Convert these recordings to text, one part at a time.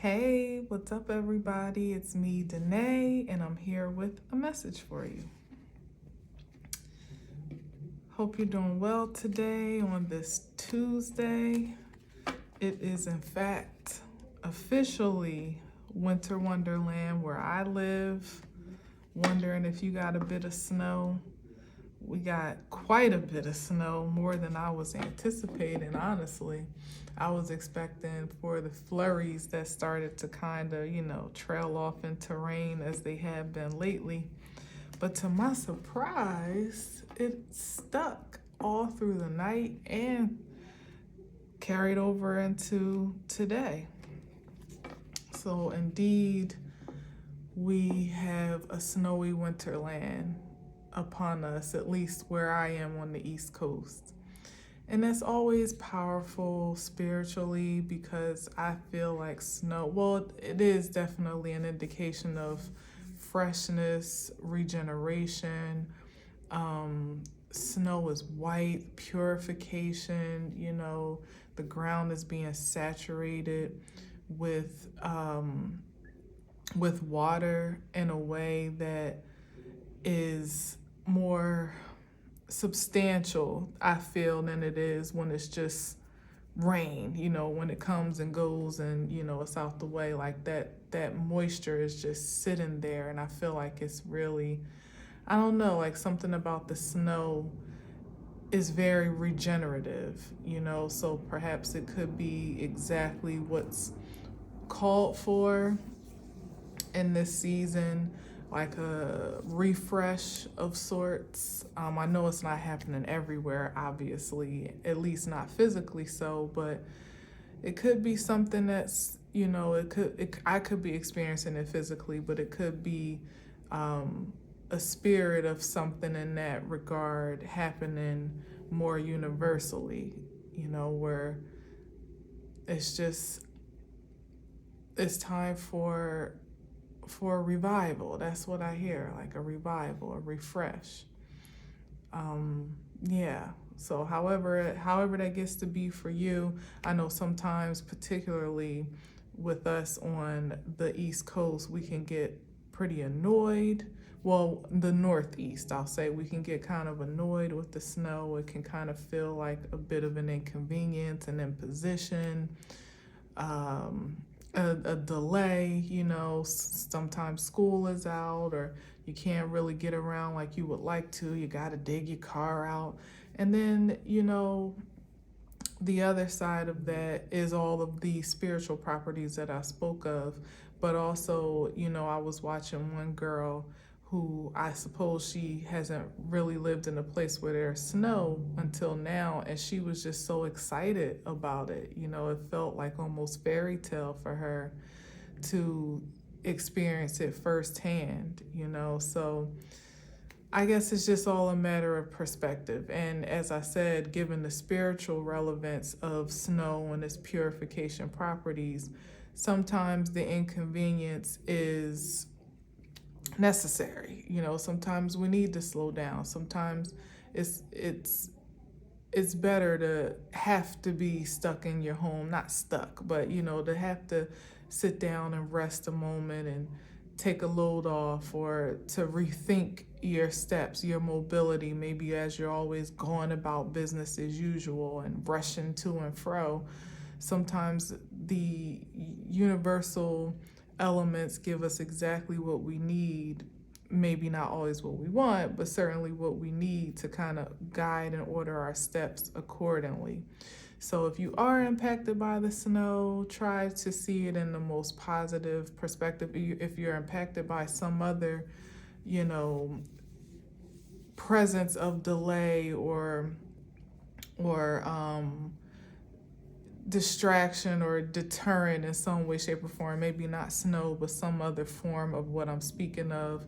Hey, what's up, everybody? It's me, Danae, and I'm here with a message for you. Hope you're doing well today on this Tuesday. It is, in fact, officially Winter Wonderland where I live. Wondering if you got a bit of snow. We got quite a bit of snow, more than I was anticipating, honestly. I was expecting for the flurries that started to kind of, trail off into rain as they have been lately. But to my surprise, it stuck all through the night and carried over into today. So indeed, we have a snowy winterland upon us, at least where I am on the East Coast. And that's always powerful spiritually because I feel like snow, well, it is definitely an indication of freshness, regeneration. Snow is white, purification, the ground is being saturated with water in a way that is more substantial, I feel, than it is when it's just rain, when it comes and goes and, it's out the way. Like that moisture is just sitting there. And I feel like it's really, I don't know, like something about the snow is very regenerative, so perhaps it could be exactly what's called for in this season, like a refresh of sorts. I know it's not happening everywhere, obviously, at least not physically so, but it could be something that's, I could be experiencing it physically, but it could be a spirit of something in that regard happening more universally, where it's time for a revival. That's what I hear, like a revival, a refresh. Yeah. So however that gets to be for you, I know sometimes, particularly with us on the East Coast, we can get pretty annoyed. Well, the Northeast, I'll say, we can get kind of annoyed with the snow. It can kind of feel like a bit of an inconvenience, an imposition. A delay, sometimes school is out or you can't really get around like you would like to. You got to dig your car out. And then, the other side of that is all of the spiritual properties that I spoke of. But also, I was watching one girl who I suppose she hasn't really lived in a place where there's snow until now, and she was just so excited about it. It felt like almost fairy tale for her to experience it firsthand, so I guess it's just all a matter of perspective. And as I said, given the spiritual relevance of snow and its purification properties, sometimes the inconvenience is necessary. Sometimes we need to slow down. Sometimes it's better to have to be stuck in your home, not stuck, but to have to sit down and rest a moment and take a load off, or to rethink your steps, your mobility, maybe as you're always going about business as usual and rushing to and fro. Sometimes the universal elements give us exactly what we need, maybe not always what we want, but certainly what we need to kind of guide and order our steps accordingly. So if you are impacted by the snow, try to see it in the most positive perspective. If you're impacted by some other, presence of delay or distraction or deterrent in some way, shape, or form, maybe not snow, but some other form of what I'm speaking of,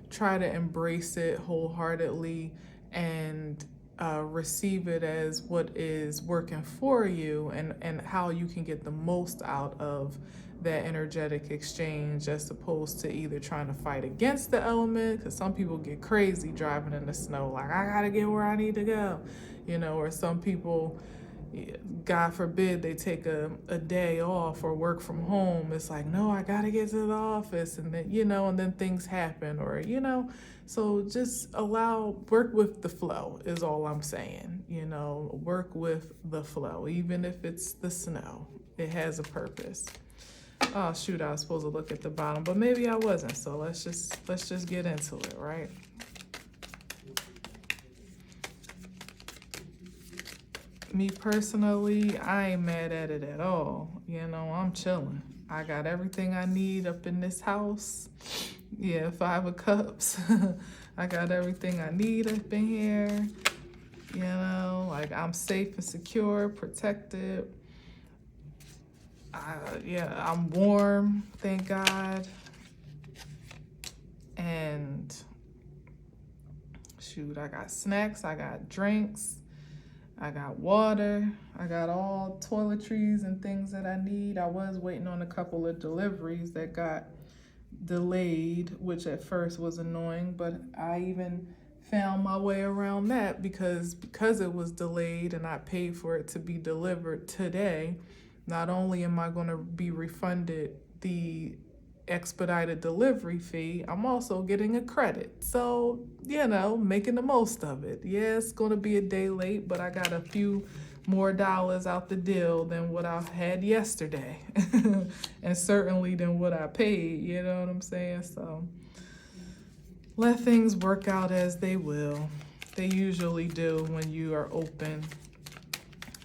try to embrace it wholeheartedly and receive it as what is working for you, and how you can get the most out of that energetic exchange, as opposed to either trying to fight against the element, because some people get crazy driving in the snow, like I gotta get where I need to go, or some people God forbid they take a day off or work from home. It's like, no, I gotta get to the office, and then and then things happen, or so just work with the flow is all I'm saying. Work with the flow, even if it's the snow. It has a purpose. Oh shoot, I was supposed to look at the bottom, but maybe I wasn't. So let's just get into it, right? Me personally, I ain't mad at it at all. I'm chilling. I got everything I need up in this house. Yeah, 5 of Cups. I got everything I need up in here. Like I'm safe and secure, protected. I'm warm, thank God. And shoot, I got snacks, I got drinks, I got water, I got all toiletries and things that I need. I was waiting on a couple of deliveries that got delayed, which at first was annoying, but I even found my way around that because it was delayed and I paid for it to be delivered today. Not only am I going to be refunded the expedited delivery fee, I'm also getting a credit. So, making the most of it. Yeah, it's going to be a day late, but I got a few more dollars out the deal than what I had yesterday. And certainly than what I paid, you know what I'm saying? So, let things work out as they will. They usually do when you are open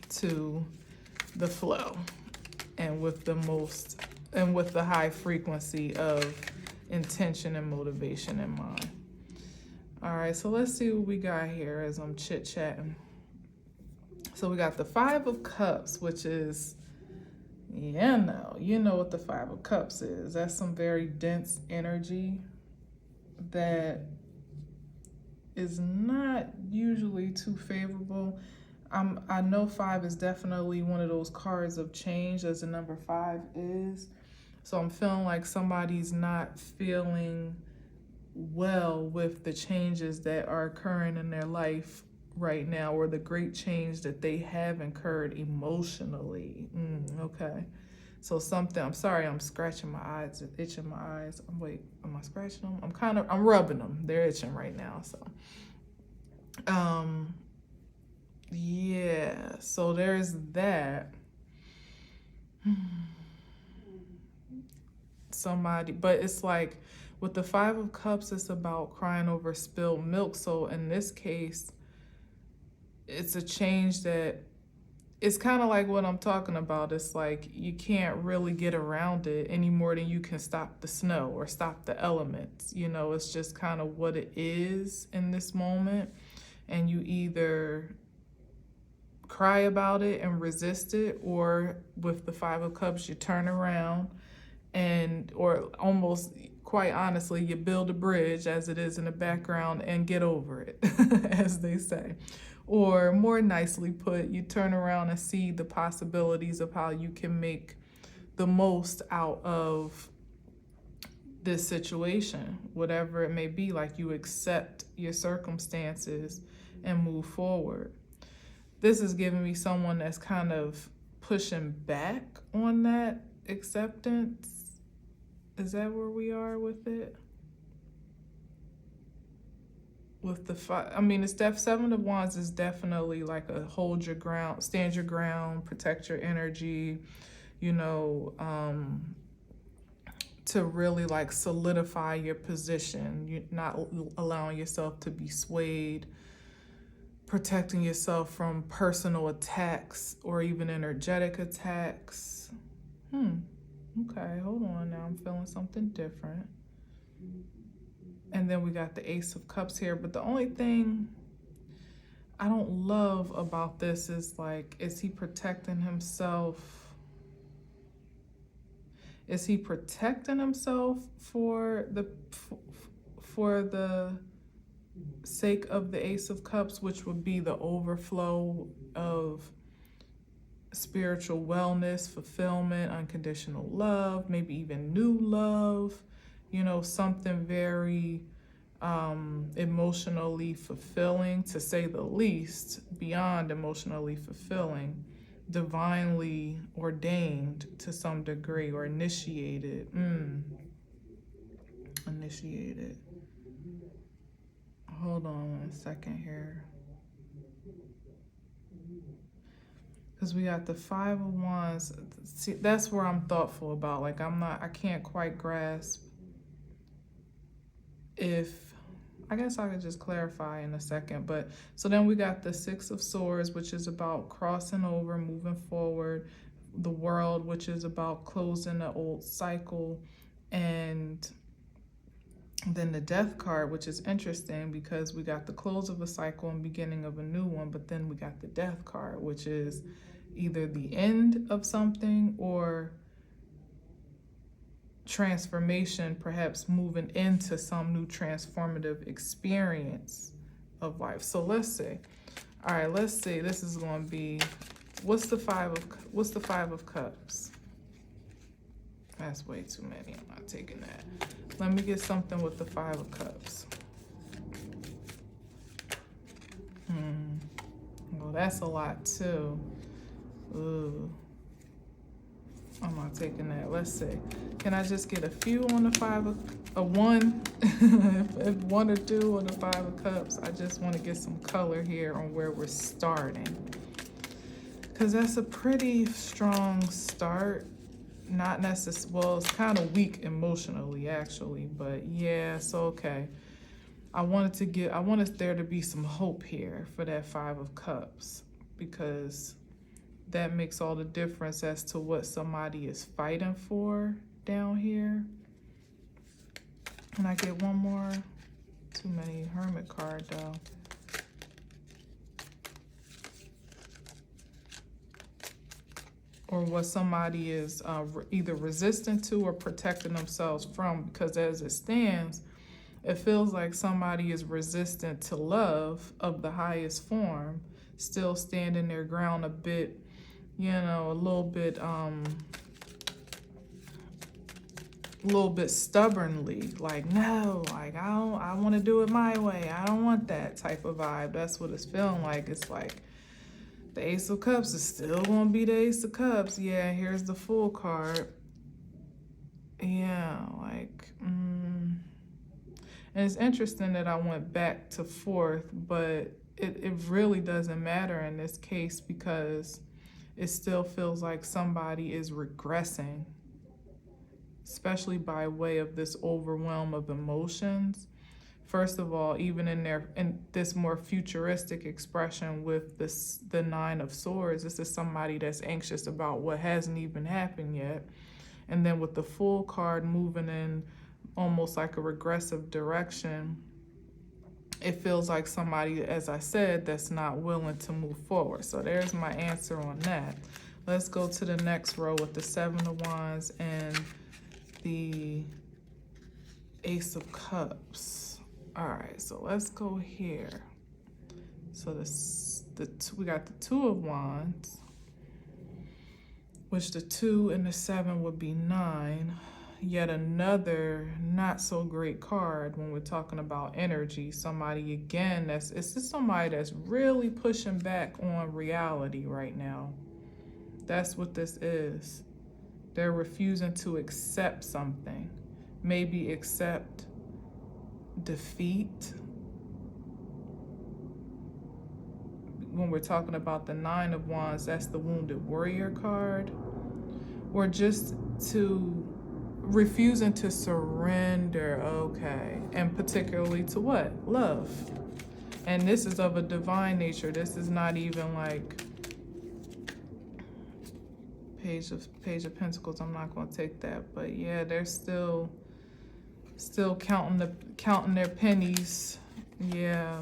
to the flow and with the high frequency of intention and motivation in mind. All right, so let's see what we got here as I'm chit-chatting. So we got the 5 of Cups, which is, you know what the 5 of Cups is. That's some very dense energy that is not usually too favorable. I know 5 is definitely one of those cards of change, as the number 5 is. So I'm feeling like somebody's not feeling well with the changes that are occurring in their life right now, or the great change that they have incurred emotionally. Okay. So I'm sorry, I'm scratching my eyes, itching my eyes. Wait, am I scratching them? I'm rubbing them. They're itching right now, so. Yeah, so there's that. But it's like with the 5 of Cups, it's about crying over spilled milk. So in this case, it's a change that it's kind of like what I'm talking about. It's like you can't really get around it any more than you can stop the snow or stop the elements. It's just kind of what it is in this moment. And you either cry about it and resist it, or with the 5 of Cups, you turn around or almost quite honestly, you build a bridge, as it is in the background, and get over it, as they say. Or more nicely put, you turn around and see the possibilities of how you can make the most out of this situation, whatever it may be. Like you accept your circumstances and move forward. This is giving me someone that's kind of pushing back on that acceptance. Is that where we are with it? With the 5, it's 7 of Wands is definitely like a hold your ground, stand your ground, protect your energy, to really like solidify your position. You're not allowing yourself to be swayed, protecting yourself from personal attacks or even energetic attacks. Okay, hold on now. I'm feeling something different. And then we got the Ace of Cups here. But the only thing I don't love about this is like, is he protecting himself? Is he protecting himself for the sake of the Ace of Cups, which would be the overflow of spiritual wellness, fulfillment, unconditional love, maybe even new love, something very emotionally fulfilling, to say the least, beyond emotionally fulfilling. divinely ordained to some degree, or initiated. Initiated. Hold on 1 second here. Because we got the Five of Wands. See, that's where I'm thoughtful about. Like, I can't quite grasp if, I guess I could just clarify in a second. But so then we got the Six of Swords, which is about crossing over, moving forward. The World, which is about closing the old cycle. And then the Death card, which is interesting because we got the close of a cycle and beginning of a new one, but then we got the Death card, which is either the end of something or transformation, perhaps moving into some new transformative experience of life. So let's see. All right, let's see. This is going to be, what's the Five of Cups? That's way too many. I'm not taking that. Let me get something with the Five of Cups. Well, that's a lot too. Ooh. I'm not taking that. Let's see. Can I just get a few on the one? if one or two on the Five of Cups. I just want to get some color here on where we're starting. Because that's a pretty strong start. Not necessarily, well, it's kind of weak emotionally, actually. But yeah, so okay. I wanted there to be some hope here for that Five of Cups. Because that makes all the difference as to what somebody is fighting for down here. Can I get one more? Too many Hermit card though. Or what somebody is either resistant to or protecting themselves from, because as it stands, it feels like somebody is resistant to love of the highest form, still standing their ground a bit, you know, a little bit stubbornly, like, no, like, I want to do it my way. I don't want that type of vibe. That's what it's feeling like. It's like the Ace of Cups is still going to be the Ace of Cups. Yeah, here's the Fool card. Yeah, like, and it's interesting that I went back to Fourth, but it really doesn't matter in this case because it still feels like somebody is regressing, especially by way of this overwhelm of emotions. First of all, even in this more futuristic expression with the Nine of Swords, this is somebody that's anxious about what hasn't even happened yet. And then with the Fool card moving in almost like a regressive direction, it feels like somebody, as I said, that's not willing to move forward. So there's my answer on that. Let's go to the next row with the Seven of Wands and the Ace of Cups. All right, so let's go here. So we got the Two of Wands, which the 2 and the 7 would be 9. Yet another not so great card when we're talking about energy. Somebody, again, it's just somebody that's really pushing back on reality right now. That's what this is. They're refusing to accept something. Maybe accept defeat. When we're talking about the Nine of Wands, that's the Wounded Warrior card. Or just to refusing to surrender, okay. And particularly to what? Love. And this is of a divine nature. This is not even like Page of Pentacles. I'm not going to take that. But yeah, they're still counting their pennies. Yeah.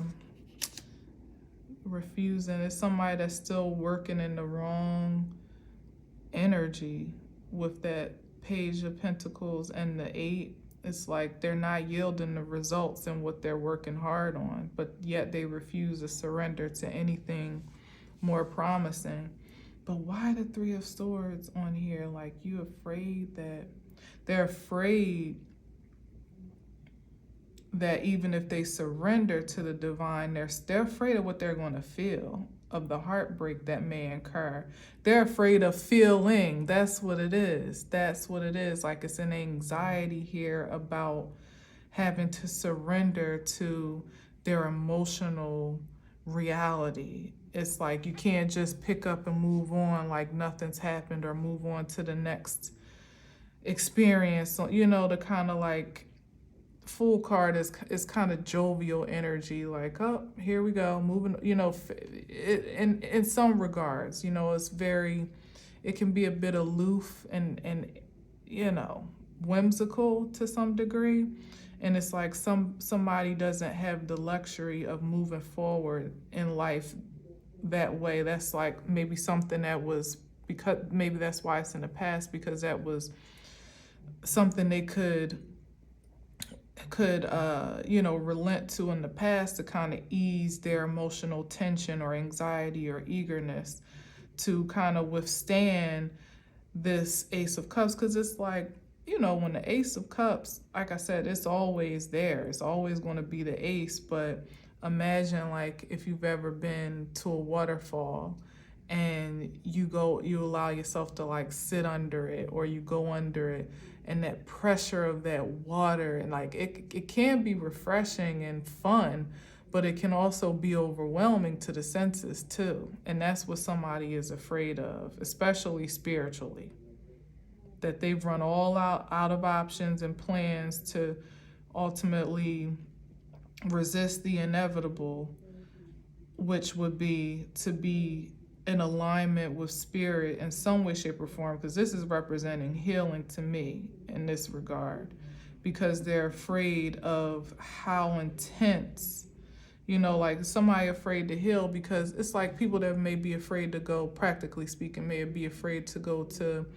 Refusing. It's somebody that's still working in the wrong energy with that Page of Pentacles and the 8. It's like they're not yielding the results in what they're working hard on, but yet they refuse to surrender to anything more promising. But why the Three of Swords on here? Like, you afraid that they're afraid that even if they surrender to the divine, they're afraid of what they're going to feel. of the heartbreak that may incur. They're afraid of feeling. That's what it is. That's what it is. Like, it's an anxiety here about having to surrender to their emotional reality. It's like you can't just pick up and move on like nothing's happened, or move on to the next experience. So, the kind of like Fool card is kind of jovial energy, like, oh, here we go, moving, in some regards, it's very, it can be a bit aloof and whimsical to some degree. And it's like somebody doesn't have the luxury of moving forward in life that way. That's like maybe something that was, because maybe that's why it's in the past, because that was something they could relent to in the past to kind of ease their emotional tension or anxiety or eagerness to kind of withstand this Ace of Cups. Because it's like, when the Ace of Cups, like I said, it's always there. It's always going to be the ace. But imagine, like, if you've ever been to a waterfall and you allow yourself to like sit under it, or you go under it, and that pressure of that water, and like it can be refreshing and fun, but it can also be overwhelming to the senses too. And that's what somebody is afraid of, especially spiritually, that they've run all out of options and plans to ultimately resist the inevitable, which would be to be in alignment with spirit in some way, shape, or form, because this is representing healing to me in this regard, because they're afraid of how intense, like somebody afraid to heal, because it's like people that may be afraid to go, practically speaking, may be afraid to go to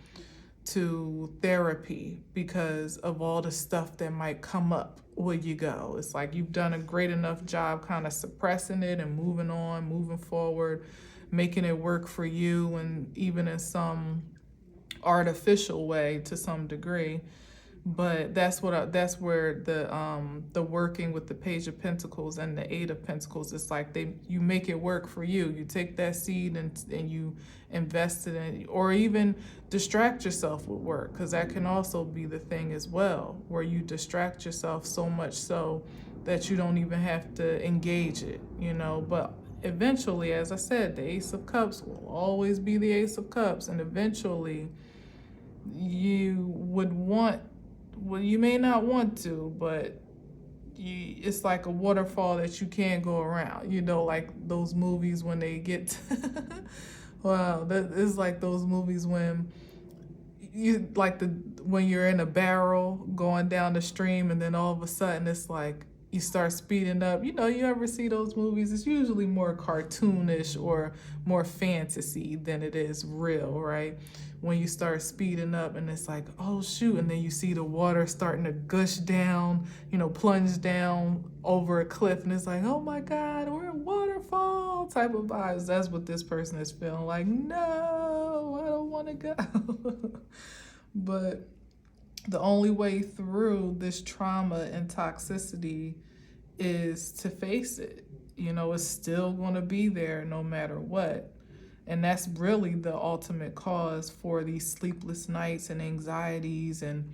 therapy because of all the stuff that might come up when you go. It's like you've done a great enough job kind of suppressing it and moving on, moving forward, making it work for you, and even in some artificial way to some degree. But that's where the working with the Page of Pentacles and the Eight of Pentacles, it's like you make it work for you. You take that seed and you invest it in, or even distract yourself with work, because that can also be the thing as well, where you distract yourself so much so that you don't even have to engage it, But eventually, as I said, the Ace of Cups will always be the Ace of Cups, and eventually you would want, well, you may not want to, but it's like a waterfall that you can't go around. Like those movies when they get to wow, that is like those movies when when you're in a barrel going down the stream, and then all of a sudden it's like you start speeding up. You ever see those movies? It's usually more cartoonish or more fantasy than it is real, right? When you start speeding up and it's like, oh shoot, and then you see the water starting to gush down, plunge down over a cliff, and it's like, oh my God, we're in waterfall type of vibes. That's what this person is feeling like. No, I don't want to go. But the only way through this trauma and toxicity is to face it. It's still going to be there no matter what. And that's really the ultimate cause for these sleepless nights and anxieties and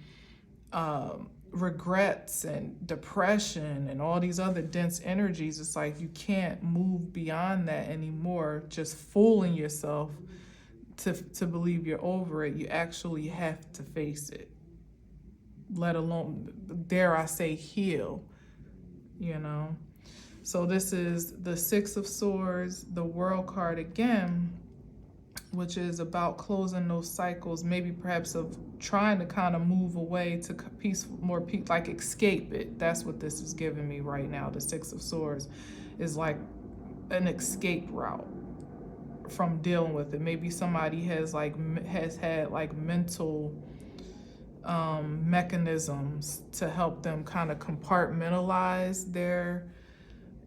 regrets and depression and all these other dense energies. It's like you can't move beyond that anymore, just fooling yourself to believe you're over it. You actually have to face it, let alone, dare I say, heal, So this is the Six of Swords, the World card again, which is about closing those cycles, maybe perhaps of trying to kind of move away to more peace, like escape it. That's what this is giving me right now. The Six of Swords is like an escape route from dealing with it. Maybe somebody has had like mental mechanisms to help them kind of compartmentalize their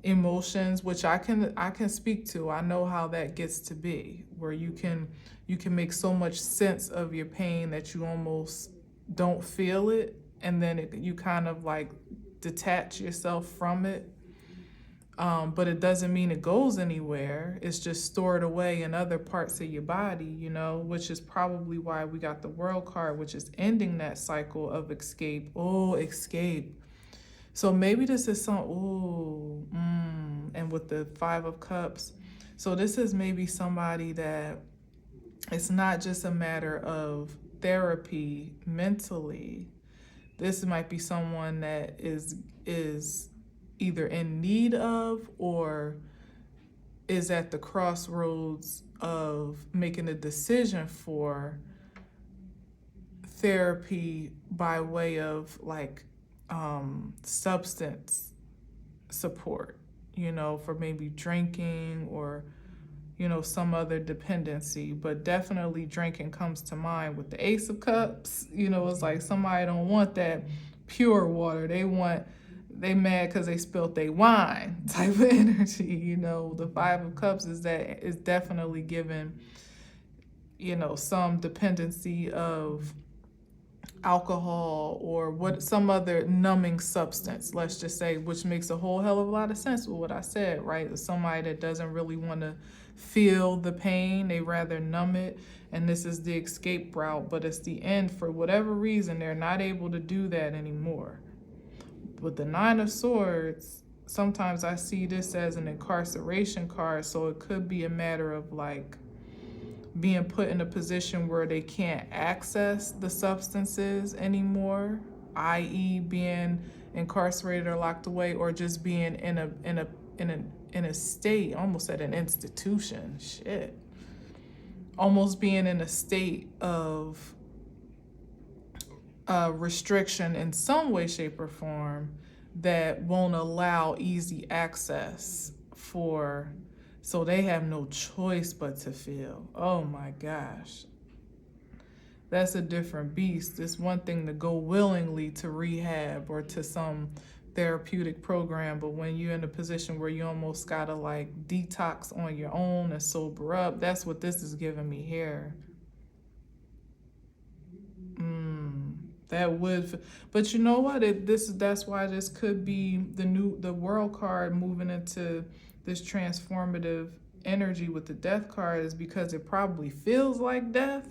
emotions, which I can speak to. I know how that gets to be, where you can make so much sense of your pain that you almost don't feel it, and then you kind of like detach yourself from it. But it doesn't mean it goes anywhere. It's just stored away in other parts of your body, which is probably why we got the World card, which is ending that cycle of escape. Oh, escape. So maybe this is and with the Five of Cups. So this is maybe somebody that it's not just a matter of therapy mentally. This might be someone that is either in need of or is at the crossroads of making a decision for therapy by way of like substance support, for maybe drinking or some other dependency. But definitely drinking comes to mind with the Ace of Cups. It's like somebody don't want that pure water. They mad because they spilt their wine type of energy. The Five of Cups is definitely given, some dependency of alcohol or some other numbing substance, let's just say, which makes a whole hell of a lot of sense with what I said, right? Somebody that doesn't really want to feel the pain, they rather numb it, and this is the escape route, but it's the end. For whatever reason, they're not able to do that anymore. With the Nine of Swords, sometimes I see this as an incarceration card, so it could be a matter of like being put in a position where they can't access the substances anymore, i.e. being incarcerated or locked away, or just being in a state, almost at an institution, almost being in a state of restriction in some way, shape, or form that won't allow easy access so they have no choice but to feel. Oh my gosh. That's a different beast. It's one thing to go willingly to rehab or to some therapeutic program, but when you're in a position where you almost gotta like detox on your own and sober up, that's what this is giving me here. But you know what? That's why this could be the World card moving into this transformative energy with the Death card, is because it probably feels like death,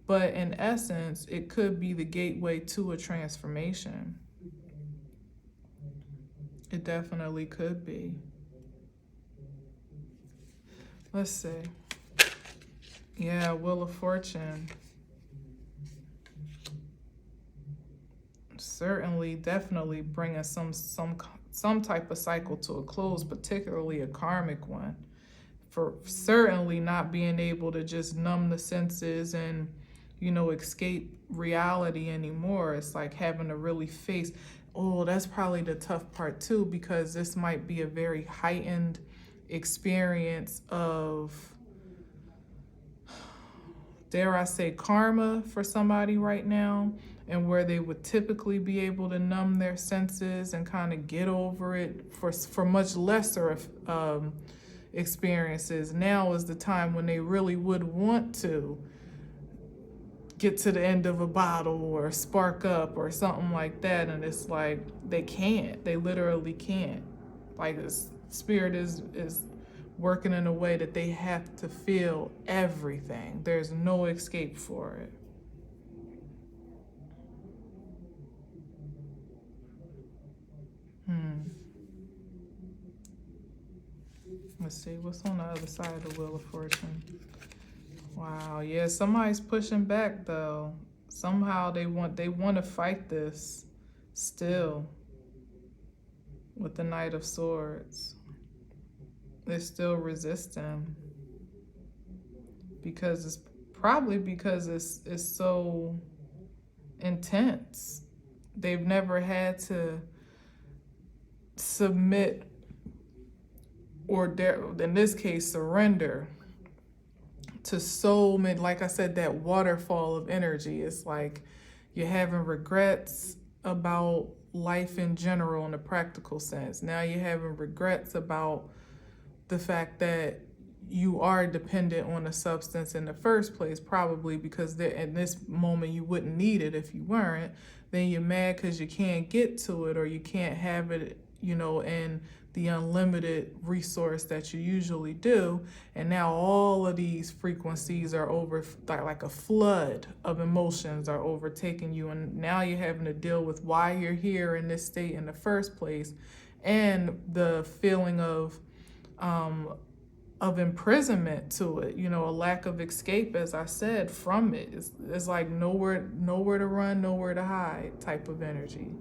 but in essence, it could be the gateway to a transformation. It definitely could be. Let's see. Yeah, Wheel of Fortune. Certainly, definitely bringing some type of cycle to a close, particularly a karmic one. For certainly not being able to just numb the senses and, escape reality anymore. It's like having to really face, that's probably the tough part too, because this might be a very heightened experience of, dare I say, karma for somebody right now, and where they would typically be able to numb their senses and kind of get over it for much lesser experiences. Now is the time when they really would want to get to the end of a bottle or spark up or something like that, and it's like they can't. They literally can't. Like this spirit is working in a way that they have to feel everything. There's no escape for it. Let's see, what's on the other side of the Wheel of Fortune? Wow, yeah, somebody's pushing back though. Somehow they want to fight this still with the Knight of Swords. They're still resisting because it's so intense. They've never had to submit or in this case surrender to so many, like I said, that waterfall of energy. It's like you're having regrets about life in general in a practical sense. Now you're having regrets about the fact that you are dependent on a substance in the first place, probably because in this moment you wouldn't need it if you weren't. Then you're mad because you can't get to it or you can't have it, and the unlimited resource that you usually do. And now all of these frequencies are over, like a flood of emotions are overtaking you. And now you're having to deal with why you're here in this state in the first place, and the feeling of imprisonment to it, you know, a lack of escape, as I said, from it. It's like nowhere to run, nowhere to hide type of energy.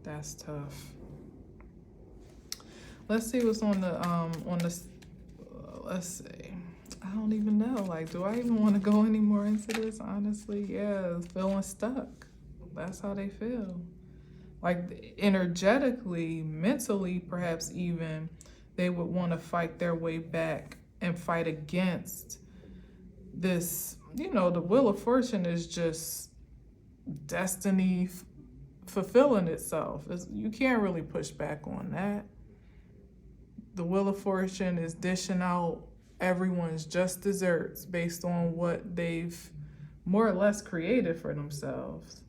That's tough. Let's see what's on the let's see. I don't even know. Like, do I even want to go any more into this? Honestly, yeah, feeling stuck. That's how they feel. Like, energetically, mentally, perhaps even, they would want to fight their way back and fight against this. You know, the Wheel of Fortune is just destiny fulfilling itself. You can't really push back on that. The Wheel of Fortune is dishing out everyone's just desserts based on what they've more or less created for themselves.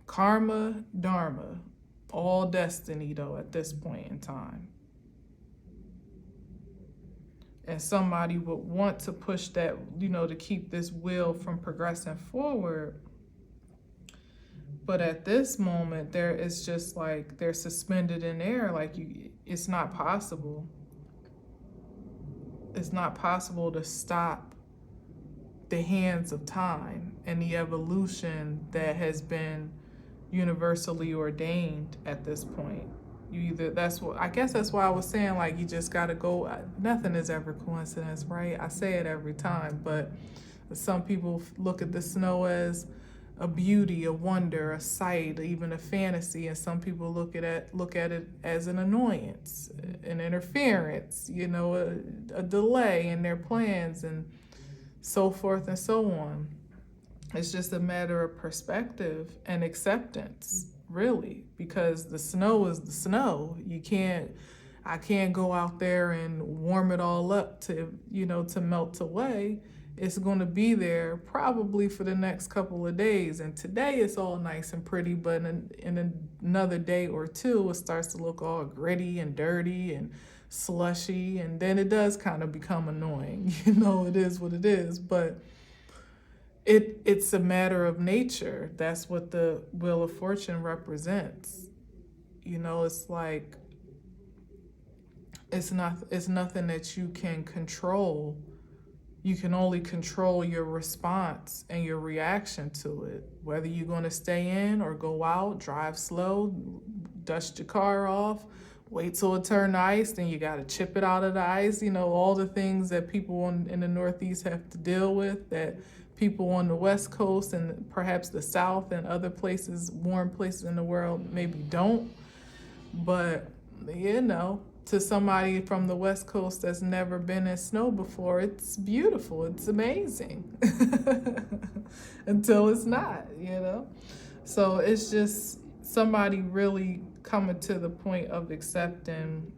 Karma, dharma, all destiny though at this point in time. And somebody would want to push that, you know, to keep this wheel from progressing forward. But at this moment, there is just like they're suspended in air. Like, it's not possible. It's not possible to stop the hands of time and the evolution that has been universally ordained at this point. I guess that's why I was saying, like, you just gotta go. Nothing is ever coincidence, right? I say it every time, but some people look at the snow as a beauty, a wonder, a sight, even a fantasy, and some people look at it as an annoyance, an interference, you know, a delay in their plans, and so forth and so on. It's just a matter of perspective and acceptance, really, because the snow is the snow. I can't go out there and warm it all up to melt away. It's going to be there probably for the next couple of days. And today it's all nice and pretty, but in another day or two, it starts to look all gritty and dirty and slushy. And then it does kind of become annoying. You know, it is what it is. But it's a matter of nature. That's what the Wheel of Fortune represents. You know, it's like, it's nothing that you can control. You can only control your response and your reaction to it. Whether you're going to stay in or go out, drive slow, dust your car off, wait till it turns ice, then you got to chip it out of the ice. You know, all the things that people in the Northeast have to deal with, that people on the West Coast and perhaps the South and other places, warm places in the world, maybe don't. But, you know, to somebody from the West Coast that's never been in snow before, it's beautiful, it's amazing. Until it's not, you know? So it's just somebody really coming to the point of accepting,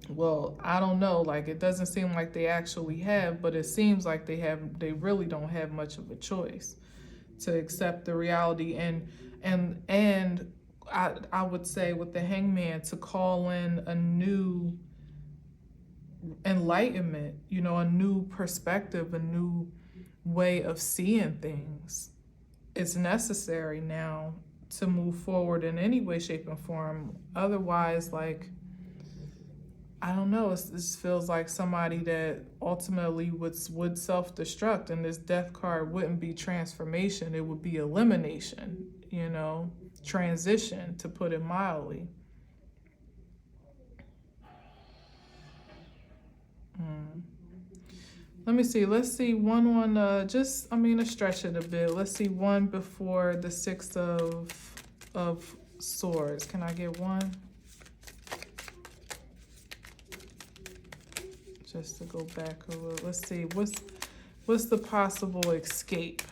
well, I don't know, like, it doesn't seem like they actually have, but it seems like they really don't have much of a choice to accept the reality. And I would say with the Hangman, to call in a new enlightenment, you know, a new perspective, a new way of seeing things. It's necessary now to move forward in any way, shape, and form. Otherwise, like, I don't know, this feels like somebody that ultimately would self-destruct, and this death card wouldn't be transformation, it would be elimination, you know, transition, to put it mildly. Let me see, let's see one on, let's stretch it a bit. Let's see one before the Six of Swords. Can I get one? Just to go back a little. Let's see, what's the possible escape?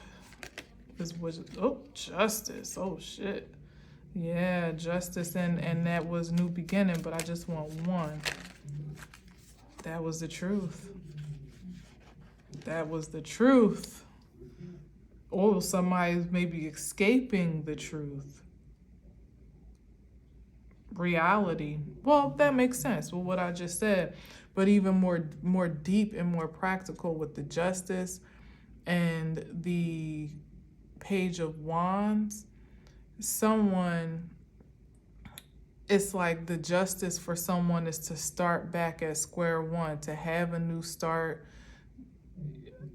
Justice. Oh shit. Yeah, justice, and that was new beginning, but I just want one. That was the truth. that was the truth. Or somebody's maybe escaping the truth. Reality. Well, that makes sense with what I just said. But even more deep and more practical with the justice and the Page of Wands, it's like the justice for someone is to start back at square one, to have a new start,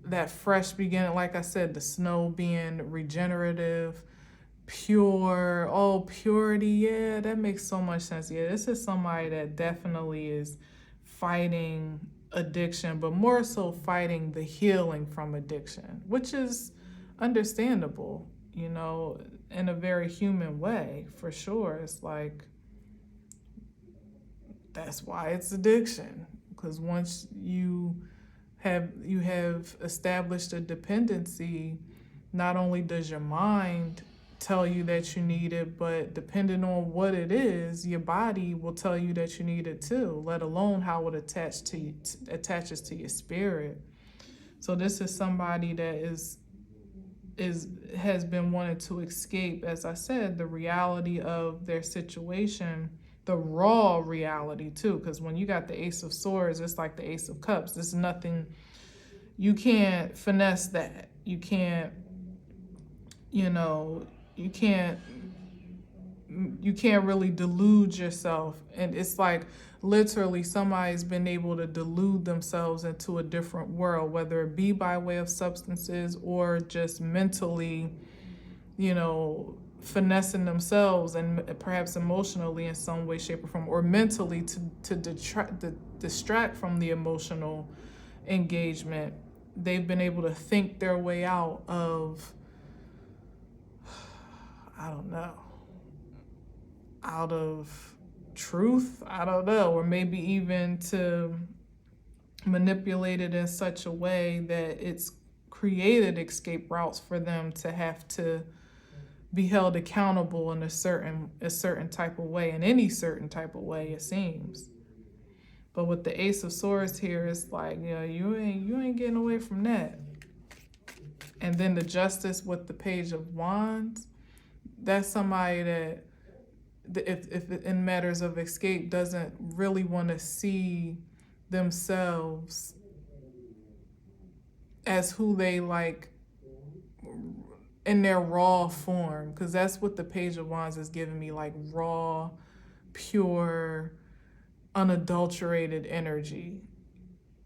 that fresh beginning. Like I said, the snow being regenerative, pure. Oh, purity. Yeah, that makes so much sense. Yeah, this is somebody that definitely is fighting addiction, but more so fighting the healing from addiction, which is understandable, in a very human way, for sure. It's like, that's why it's addiction, because once you have established a dependency, not only does your mind tell you that you need it, but depending on what it is, your body will tell you that you need it too, let alone how it attaches to your spirit. So this is somebody that has been wanting to escape, as I said, the reality of their situation, the raw reality too, because when you got the Ace of Swords, it's like the Ace of Cups. There's nothing, you can't finesse that. You can't, you can't really delude yourself. And it's like literally somebody's been able to delude themselves into a different world, whether it be by way of substances or just mentally, finessing themselves, and perhaps emotionally in some way, shape, or form, or mentally to distract from the emotional engagement. They've been able to think their way out of, I don't know, out of truth, I don't know, or maybe even to manipulate it in such a way that it's created escape routes for them to have to be held accountable in a certain type of way, in any certain type of way, it seems. But with the Ace of Swords here, it's like, you ain't getting away from that. And then the Justice with the Page of Wands, that's somebody that, if in matters of escape, doesn't really want to see themselves as who they like in their raw form, because that's what the Page of Wands is giving me, like raw, pure, unadulterated energy.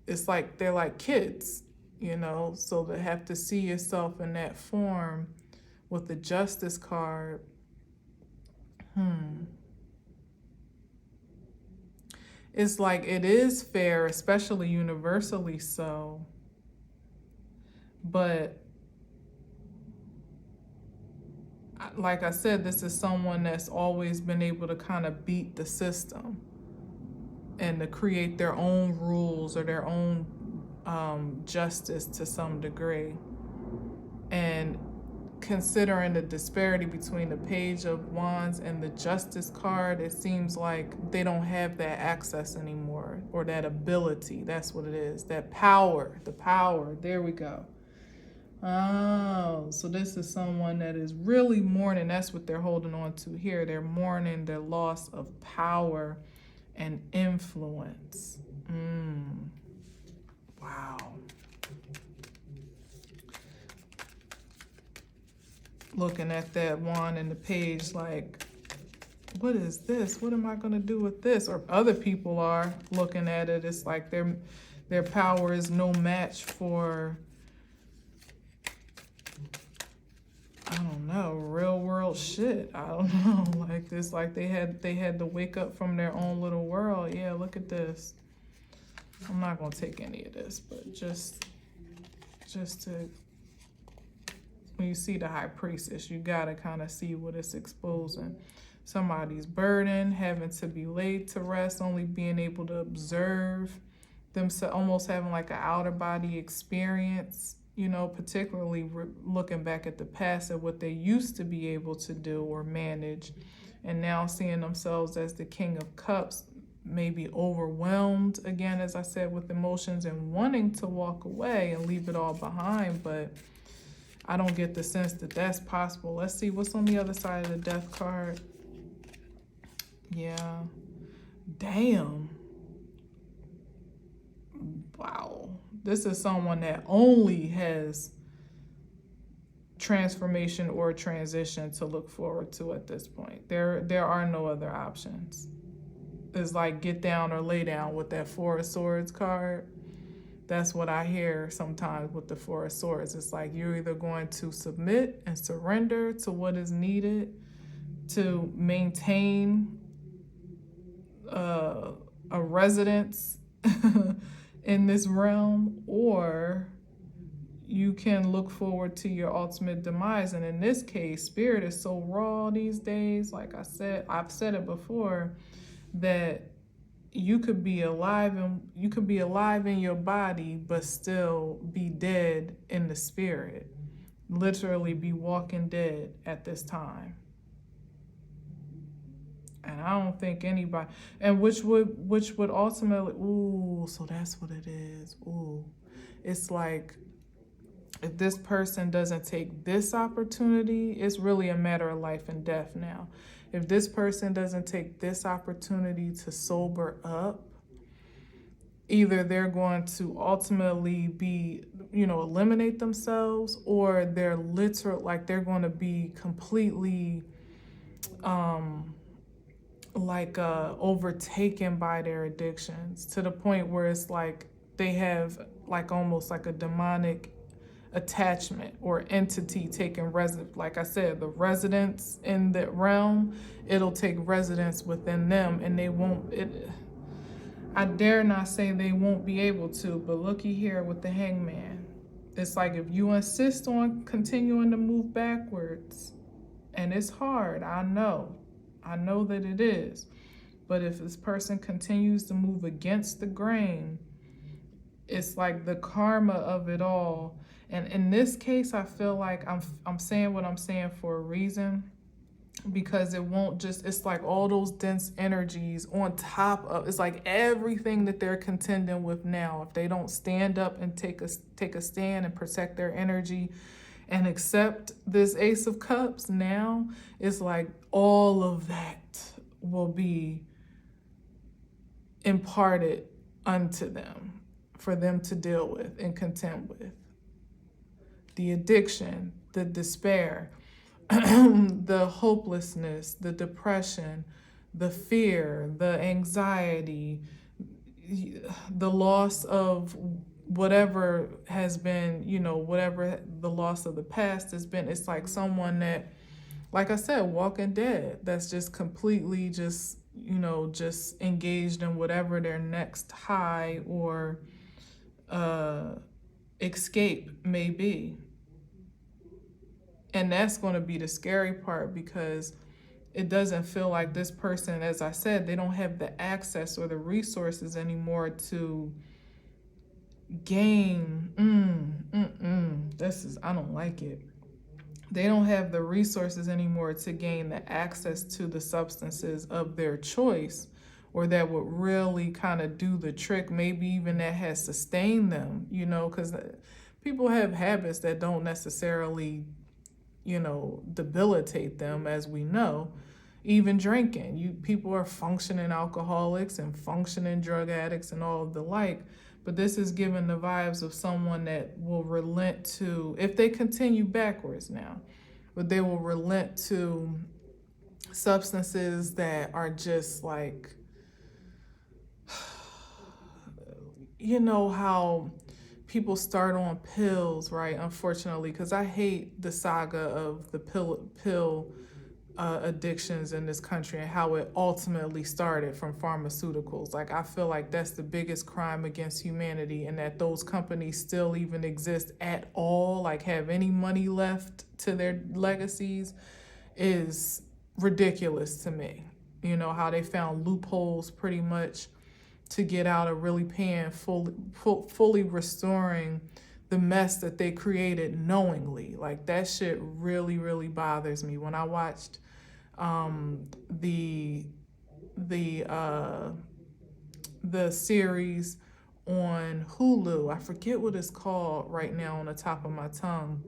It's like they're like kids, so to have to see yourself in that form with the Justice card, it's like it is fair, especially universally so, but like I said, this is someone that's always been able to kind of beat the system and to create their own rules or their own justice to some degree. And considering the disparity between the Page of Wands and the Justice card, it seems like they don't have that access anymore, or that ability. That's what it is. That power, the power. There we go. Oh, so this is someone that is really mourning. That's what they're holding on to here. They're mourning their loss of power and influence. Wow. Looking at that wand and the page like, what is this? What am I going to do with this? Or other people are looking at it. It's like their power is no match for, I don't know, real world shit. I don't know. Like this, like they had to wake up from their own little world. Yeah, look at this. I'm not gonna take any of this, but just to, when you see the High Priestess, you gotta kind of see what it's exposing. Somebody's burden, having to be laid to rest, only being able to observe themselves, almost having like an outer body experience, particularly looking back at the past at what they used to be able to do or manage, and now seeing themselves as the King of Cups, maybe overwhelmed again, as I said, with emotions and wanting to walk away and leave it all behind, but I don't get the sense that that's possible. Let's see what's on the other side of the death card. Yeah. Damn. Wow. This is someone that only has transformation or transition to look forward to at this point. There are no other options. It's like get down or lay down with that Four of Swords card. That's what I hear sometimes with the Four of Swords. It's like you're either going to submit and surrender to what is needed to maintain a residence in this realm, or you can look forward to your ultimate demise. And in this case, spirit is so raw these days. Like I said, I've said it before, that you could be alive in your body, but still be dead in the spirit. Literally be walking dead at this time. And I don't think anybody, and which would ultimately, ooh, so that's what it is. Ooh, it's like, if this person doesn't take this opportunity, it's really a matter of life and death now. If this person doesn't take this opportunity to sober up, either they're going to ultimately be, eliminate themselves, or they're they're going to be completely, overtaken by their addictions, to the point where it's like they have like almost like a demonic attachment or entity taking residence. Like I said, the residence in the realm, it'll take residence within them, and they won't, I dare not say they won't be able to, but looky here with the Hangman. It's like if you insist on continuing to move backwards, and it's hard, I know that it is, but if this person continues to move against the grain, it's like the karma of it all. And in this case, I feel like I'm saying what I'm saying for a reason, because it won't just, it's like all those dense energies on top of, it's like everything that they're contending with now. If they don't stand up and take a stand and protect their energy and accept this Ace of Cups, now it's like all of that will be imparted unto them for them to deal with and contend with. The addiction, the despair, the hopelessness, the depression, the fear, the anxiety, the loss of whatever has been, whatever the loss of the past has been. It's like someone that, like I said, walking dead, that's just completely just engaged in whatever their next high or escape may be. And that's going to be the scary part, because it doesn't feel like this person, as I said, they don't have the access or the resources anymore to gain. I don't like it. They don't have the resources anymore to gain the access to the substances of their choice, or that would really kind of do the trick, maybe even that has sustained them, because people have habits that don't necessarily debilitate them, as we know. Even drinking, people are functioning alcoholics and functioning drug addicts and all of the like, but this is giving the vibes of someone that will relent to, if they continue backwards now, but they will relent to substances that are just like, how people start on pills, right? Unfortunately, because I hate the saga of the pill addictions in this country and how it ultimately started from pharmaceuticals. Like, I feel like that's the biggest crime against humanity, and that those companies still even exist at all, like have any money left to their legacies, is ridiculous to me. How they found loopholes pretty much to get out of really paying, fully restoring the mess that they created knowingly. Like, that shit really, really bothers me. When I watched the the series on Hulu. I forget what it's called right now on the top of my tongue,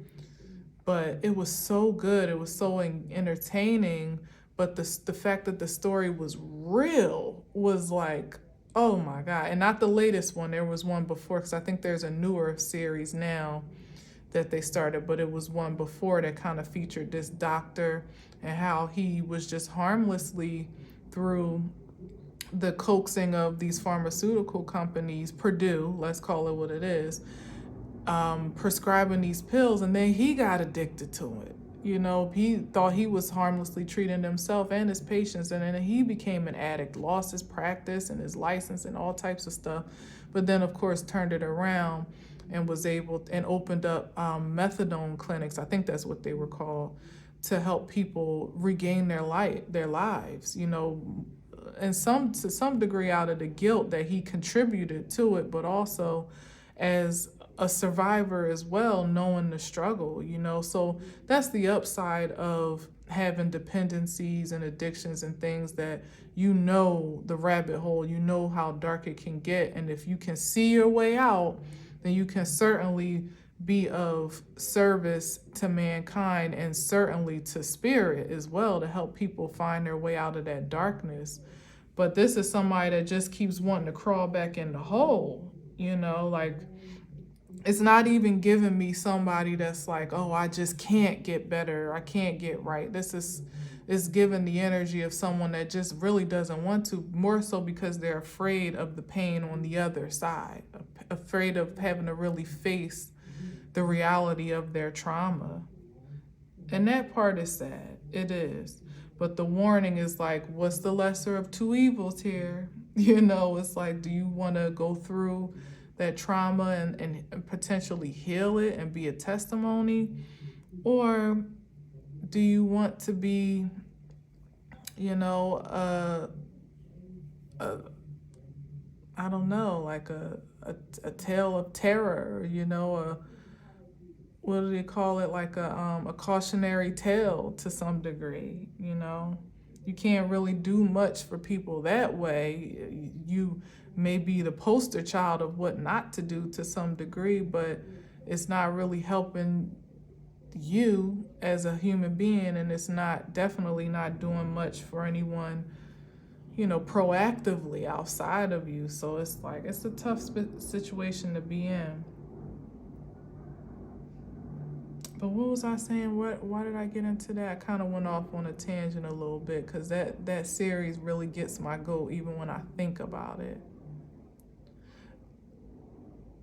but it was so good. It was so entertaining. But the fact that the story was real was like, oh my God. And not the latest one. There was one before, because I think there's a newer series now that they started, but it was one before that kind of featured this doctor and how he was just harmlessly, through the coaxing of these pharmaceutical companies, Purdue, let's call it what it is, prescribing these pills, and then he got addicted to it. You know, he thought he was harmlessly treating himself and his patients, and then he became an addict, lost his practice and his license and all types of stuff. But then, of course, turned it around and was able and opened up methadone clinics. I think that's what they were called, to help people regain their lives. You know, and to some degree out of the guilt that he contributed to it, but also as a survivor as well, knowing the struggle, you know. So that's the upside of having dependencies and addictions and things, that you know the rabbit hole, you know how dark it can get. And if you can see your way out, then you can certainly be of service to mankind, and certainly to spirit as well, to help people find their way out of that darkness. But this is somebody that just keeps wanting to crawl back in the hole, you know, like, it's not even giving me somebody that's like, oh, I just can't get better, I can't get right. This is giving the energy of someone that just really doesn't want to, more so because they're afraid of the pain on the other side, afraid of having to really face the reality of their trauma. And that part is sad, it is. But the warning is like, what's the lesser of two evils here? You know, it's like, do you want to go through that trauma and potentially heal it and be a testimony? Or do you want to be, you know, I don't know, like a tale of terror, you know, what do they call it? Like a cautionary tale to some degree, you know? You can't really do much for people that way. You may be the poster child of what not to do to some degree, but it's not really helping you as a human being, and it's definitely not doing much for anyone, you know, proactively outside of you. So it's like, it's a tough situation to be in. But what was I saying? Why did I get into that? I kind of went off on a tangent a little bit, because that series really gets my goat even when I think about it.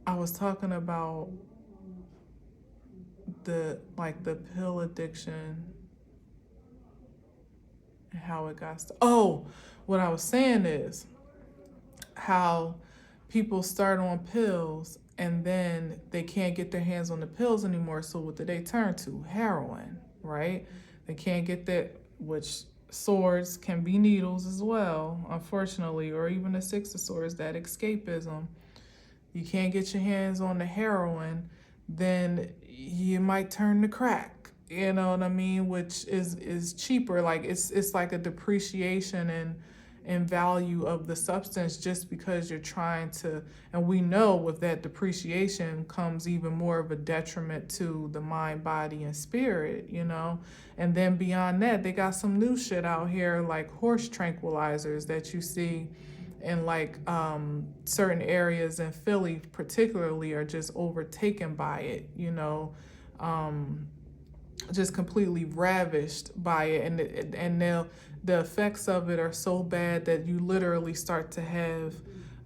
I was talking about the pill addiction and how it got what I was saying is how people start on pills and then they can't get their hands on the pills anymore. So what do they turn to? Heroin, right? They can't get that, which swords can be needles as well, unfortunately, or even a six of swords, that escapism. You can't get your hands on the heroin, then you might turn to crack, you know what I mean? Which is cheaper. Like it's like a depreciation and value of the substance, just because you're trying to, and we know with that depreciation comes even more of a detriment to the mind, body, and spirit, you know? And then beyond that, they got some new shit out here, like horse tranquilizers that you see in like certain areas in Philly particularly are just overtaken by it, you know, just completely ravished by it. And the effects of it are so bad that you literally start to have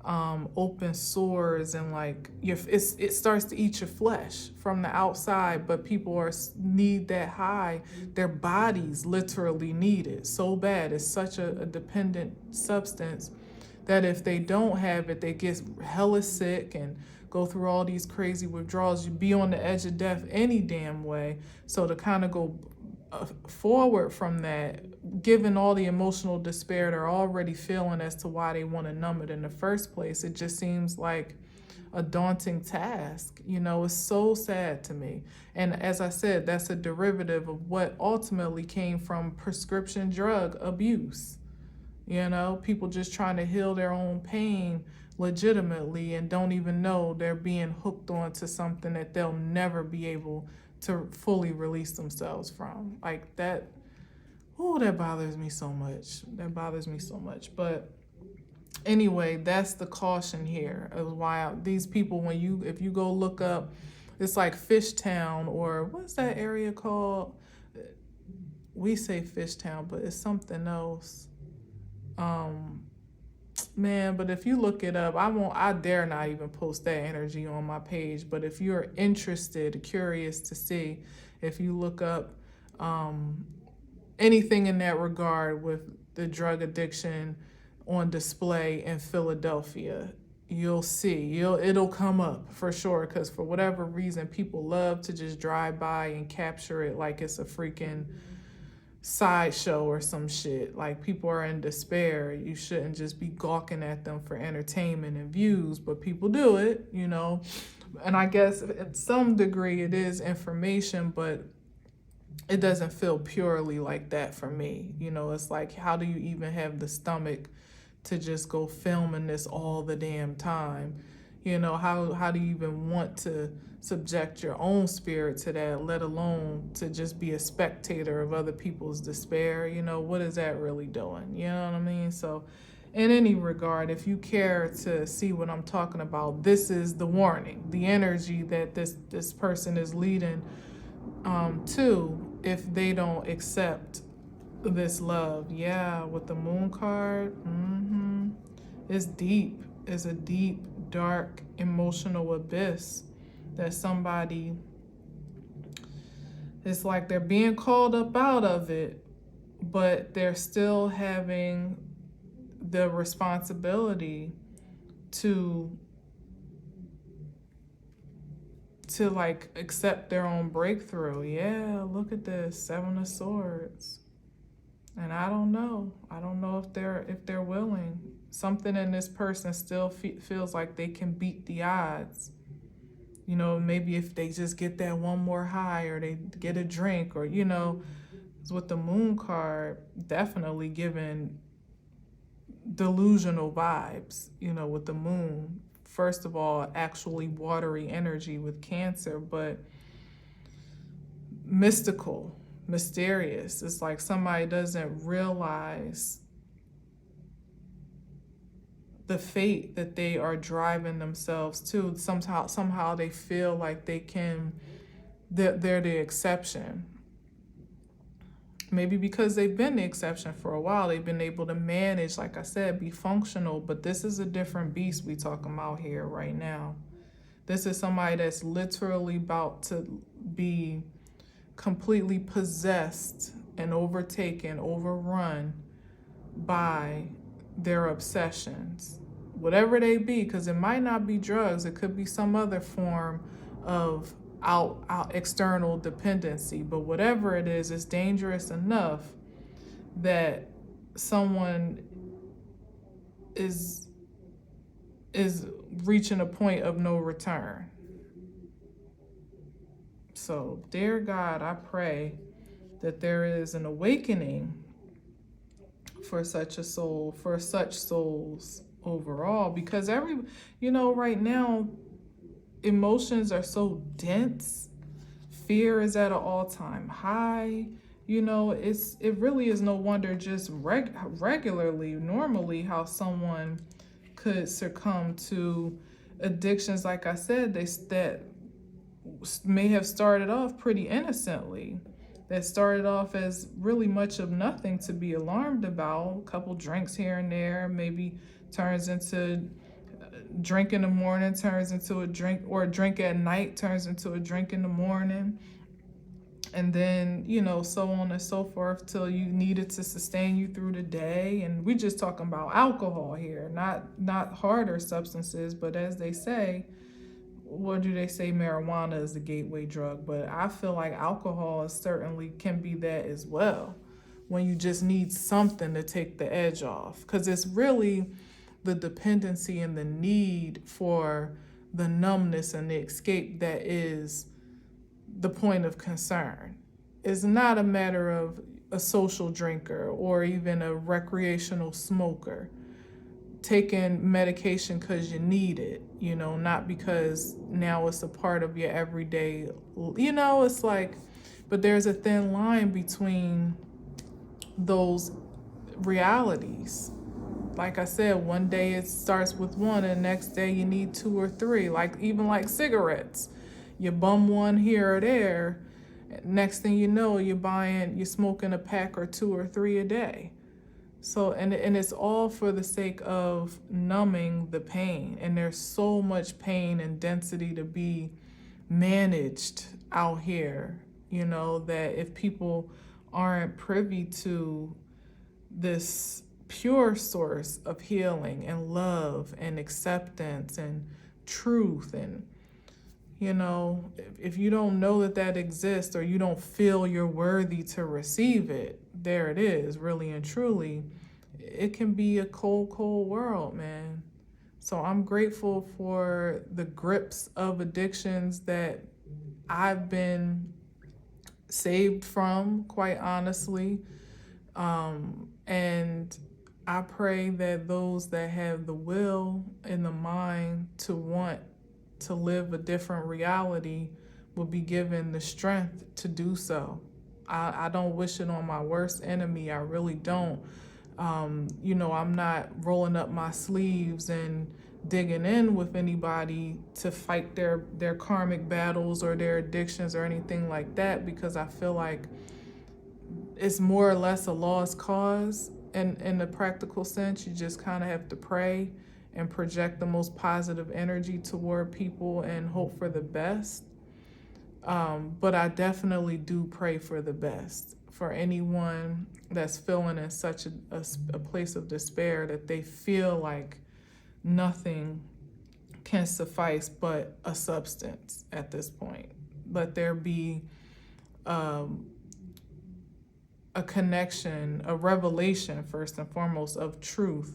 open sores, and like it starts to eat your flesh from the outside. But people need that high. Their bodies literally need it so bad. It's such a dependent substance that if they don't have it, they get hella sick and go through all these crazy withdrawals. You'd be on the edge of death any damn way. So to kind of go forward from that, given all the emotional despair they're already feeling as to why they want to numb it in the first place, it just seems like a daunting task. You know, it's so sad to me. And as I said, that's a derivative of what ultimately came from prescription drug abuse. You know, people just trying to heal their own pain legitimately and don't even know they're being hooked onto something that they'll never be able to fully release themselves from. Like that, oh, that bothers me so much. That bothers me so much. But anyway, that's the caution here of why these people, if you go look up, it's like Fishtown, or what's that area called? We say Fishtown, but it's something else. Man, but if you look it up, I dare not even post that energy on my page. But if you're interested, curious to see, if you look up anything in that regard with the drug addiction on display in Philadelphia, you'll see, it'll come up for sure, because for whatever reason, people love to just drive by and capture it like it's a freaking sideshow or some shit. Like, people are in despair. You shouldn't just be gawking at them for entertainment and views, but people do it, you know. And I guess at some degree it is information, but it doesn't feel purely like that for me. You know, it's like, how do you even have the stomach to just go filming this all the damn time? You know, how do you even want to subject your own spirit to that, let alone to just be a spectator of other people's despair? You know, what is that really doing? You know what I mean? So in any regard, if you care to see what I'm talking about, this is the warning, the energy that this person is leading to, if they don't accept this love. Yeah, with the moon card, it's deep. It's a deep, dark, emotional abyss that somebody, it's like they're being called up out of it, but they're still having the responsibility to like accept their own breakthrough. Yeah, look at this, Seven of Swords. And I don't know if they're willing. Something in this person still feels like they can beat the odds. You know, maybe if they just get that one more high, or they get a drink, or, you know, with the moon card, definitely giving delusional vibes, you know, with the moon. First of all, actually watery energy with Cancer, but mystical, mysterious. It's like somebody doesn't realize the fate that they are driving themselves to. Somehow they feel like they're the exception. Maybe because they've been the exception for a while, they've been able to manage, like I said, be functional. But this is a different beast we talking about here right now. This is somebody that's literally about to be completely possessed and overtaken, overrun by their obsessions, whatever they be, because it might not be drugs. It could be some other form of out external dependency. But whatever it is, it's dangerous enough that someone is reaching a point of no return. So, dear God, I pray that there is an awakening for such a soul, for such souls overall, because right now, emotions are so dense. Fear is at an all-time high. You know, it really is no wonder just regularly, normally, how someone could succumb to addictions, like I said, that may have started off pretty innocently, that started off as really much of nothing to be alarmed about. A couple drinks here and there, maybe turns into drink in the morning, turns into a drink, or a drink at night turns into a drink in the morning. And then, you know, so on and so forth, till you need it to sustain you through the day. And we're just talking about alcohol here, not harder substances, but as they say, what do they say? Marijuana is the gateway drug, but I feel like alcohol certainly can be that as well, when you just need something to take the edge off. Because it's really the dependency and the need for the numbness and the escape that is the point of concern. It's not a matter of a social drinker or even a recreational smoker, taking medication because you need it, not because now it's a part of your everyday, it's like, but there's a thin line between those realities. Like I said, one day it starts with one and the next day you need 2 or 3, even like cigarettes. You bum one here or there, next thing you know, you're smoking a pack or 2 or 3 a day. So, and it's all for the sake of numbing the pain. And there's so much pain and density to be managed out here, that if people aren't privy to this pure source of healing and love and acceptance and truth, and if you don't know that exists, or you don't feel you're worthy to receive it, there it is, really and truly, it can be a cold world, man. So I'm grateful for the grips of addictions that I've been saved from, quite honestly. And I pray that those that have the will and the mind to want to live a different reality will be given the strength to do so. I don't wish it on my worst enemy. I really don't. I'm not rolling up my sleeves and digging in with anybody to fight their karmic battles or their addictions or anything like that, because I feel like it's more or less a lost cause. In the practical sense, you just kind of have to pray and project the most positive energy toward people and hope for the best. But I definitely do pray for the best for anyone that's feeling in such a place of despair that they feel like nothing can suffice but a substance at this point. Let there be a connection, a revelation, first and foremost, of truth,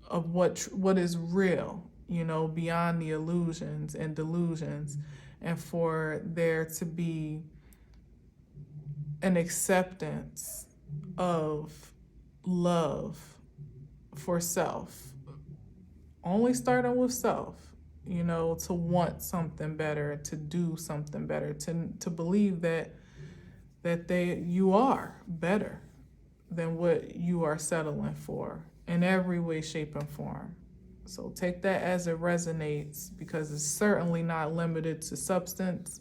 of what is real, beyond the illusions and delusions, and for there to be an acceptance of love for self, only starting with self, to want something better, to do something better, to believe that you are better than what you are settling for in every way, shape, and form. So take that as it resonates, because it's certainly not limited to substance.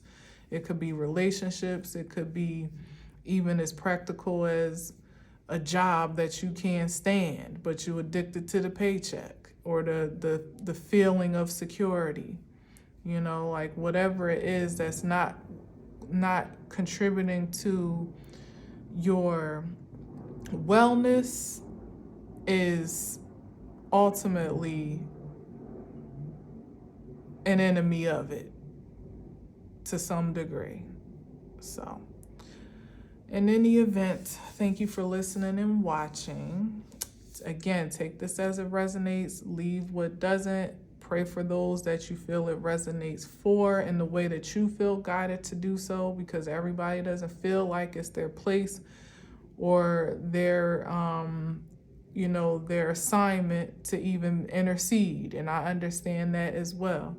It could be relationships. It could be even as practical as a job that you can't stand, but you're addicted to the paycheck or the feeling of security. Like whatever it is that's not contributing to your wellness is ultimately an enemy of it to some degree. So, in any event, thank you for listening and watching. Again, take this as it resonates, leave what doesn't. Pray for those that you feel it resonates for in the way that you feel guided to do so, because everybody doesn't feel like it's their place or their assignment to even intercede. And I understand that as well.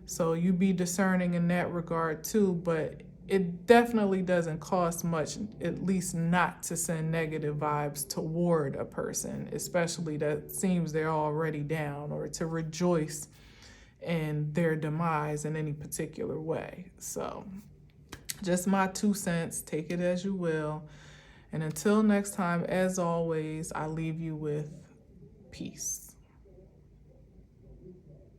So you be discerning in that regard too, but it definitely doesn't cost much, at least not to send negative vibes toward a person, especially that seems they're already down, or to rejoice in their demise in any particular way. So just my 2 cents, take it as you will. And until next time, as always, I leave you with peace.